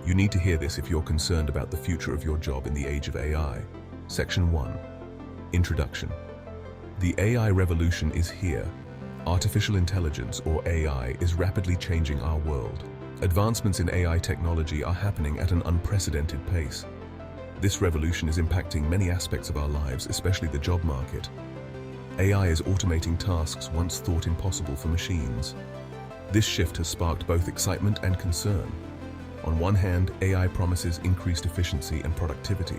You need to hear this if you're concerned about the future of your job in the age of AI. Section 1. Introduction. The AI revolution is here. Artificial intelligence, or AI, is rapidly changing our world. Advancements in AI technology are happening at an unprecedented pace. This revolution is impacting many aspects of our lives, especially the job market. AI is automating tasks once thought impossible for machines. This shift has sparked both excitement and concern. On one hand, AI promises increased efficiency and productivity.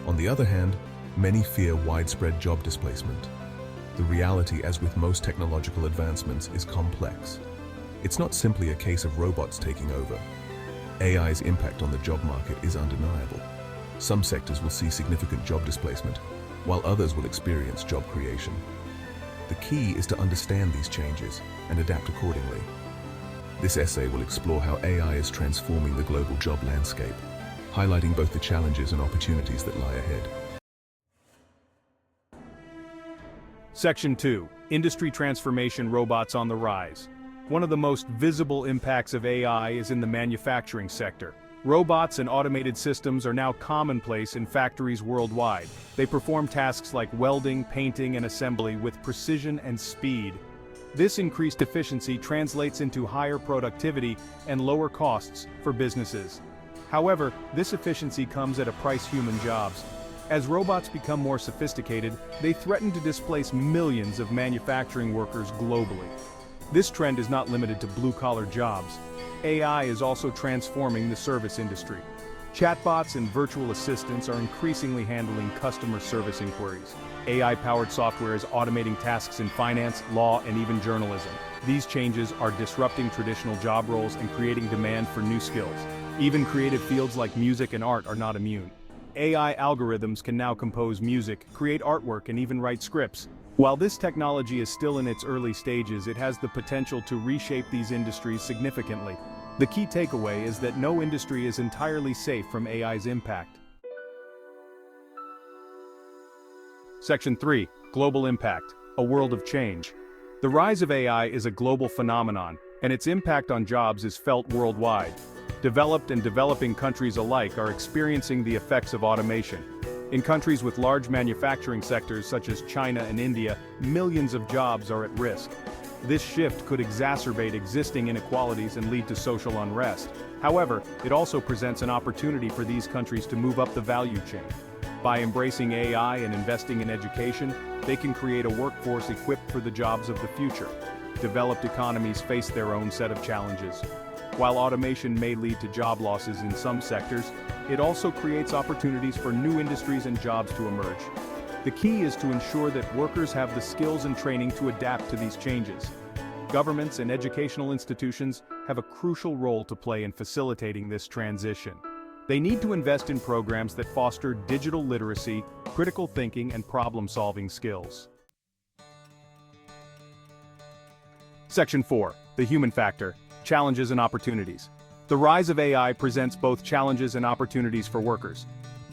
On the other hand, many fear widespread job displacement. The reality, as with most technological advancements, is complex. It's not simply a case of robots taking over. AI's impact on the job market is undeniable. Some sectors will see significant job displacement, while others will experience job creation. The key is to understand these changes and adapt accordingly. This essay will explore how AI is transforming the global job landscape, highlighting both the challenges and opportunities that lie ahead. Section 2. Industry transformation, robots on the rise. One of the most visible impacts of AI is in the manufacturing sector. Robots and automated systems are now commonplace in factories worldwide. They perform tasks like welding, painting, and assembly with precision and speed. This increased efficiency translates into higher productivity and lower costs for businesses. However, this efficiency comes at a price: human jobs. As robots become more sophisticated, they threaten to displace millions of manufacturing workers globally. This trend is not limited to blue-collar jobs. AI is also transforming the service industry. Chatbots and virtual assistants are increasingly handling customer service inquiries. AI-powered software is automating tasks in finance, law, and even journalism. These changes are disrupting traditional job roles and creating demand for new skills. Even creative fields like music and art are not immune. AI algorithms can now compose music, create artwork, and even write scripts. While this technology is still in its early stages, it has the potential to reshape these industries significantly. The key takeaway is that no industry is entirely safe from AI's impact. Section 3. Global impact, a world of change. The rise of AI is a global phenomenon, and its impact on jobs is felt worldwide. Developed and developing countries alike are experiencing the effects of automation. In countries with large manufacturing sectors such as China and India, millions of jobs are at risk. This shift could exacerbate existing inequalities and lead to social unrest. However, it also presents an opportunity for these countries to move up the value chain. By embracing AI and investing in education, they can create a workforce equipped for the jobs of the future. Developed economies face their own set of challenges. While automation may lead to job losses in some sectors, it also creates opportunities for new industries and jobs to emerge. The key is to ensure that workers have the skills and training to adapt to these changes. Governments and educational institutions have a crucial role to play in facilitating this transition. They need to invest in programs that foster digital literacy, critical thinking, and problem-solving skills. Section 4. The human factor, challenges and opportunities. The rise of AI presents both challenges and opportunities for workers.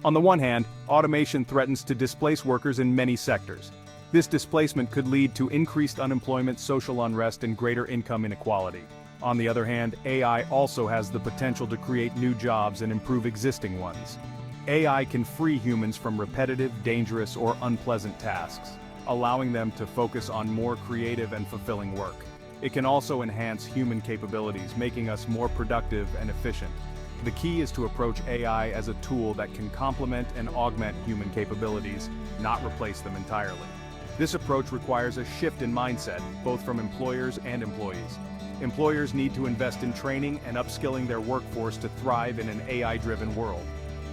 On the one hand, automation threatens to displace workers in many sectors. This displacement could lead to increased unemployment, social unrest, and greater income inequality. On the other hand, AI also has the potential to create new jobs and improve existing ones. AI can free humans from repetitive, dangerous, or unpleasant tasks, allowing them to focus on more creative and fulfilling work. It can also enhance human capabilities, making us more productive and efficient. The key is to approach AI as a tool that can complement and augment human capabilities, not replace them entirely. This approach requires a shift in mindset, both from employers and employees. Employers need to invest in training and upskilling their workforce to thrive in an AI-driven world.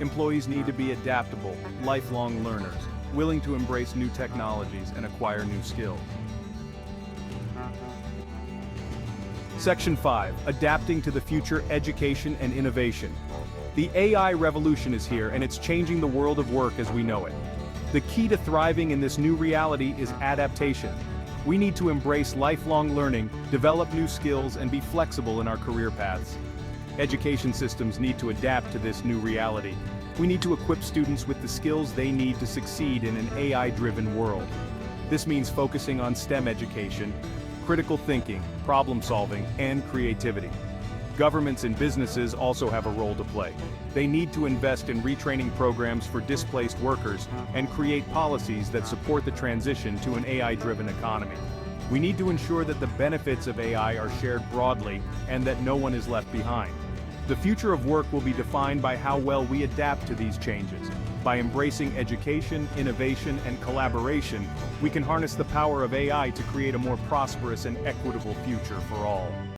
Employees need to be adaptable, lifelong learners, willing to embrace new technologies and acquire new skills. Section 5. Adapting to the future, education and innovation. The AI revolution is here, and it's changing the world of work as we know it. The key to thriving in this new reality is adaptation. We need to embrace lifelong learning, develop new skills, and be flexible in our career paths. Education systems need to adapt to this new reality. We need to equip students with the skills they need to succeed in an AI-driven world. This means focusing on STEM education, critical thinking, problem solving, and creativity. Governments and businesses also have a role to play. They need to invest in retraining programs for displaced workers and create policies that support the transition to an AI-driven economy. We need to ensure that the benefits of AI are shared broadly and that no one is left behind. The future of work will be defined by how well we adapt to these changes. By embracing education, innovation, and collaboration, we can harness the power of AI to create a more prosperous and equitable future for all.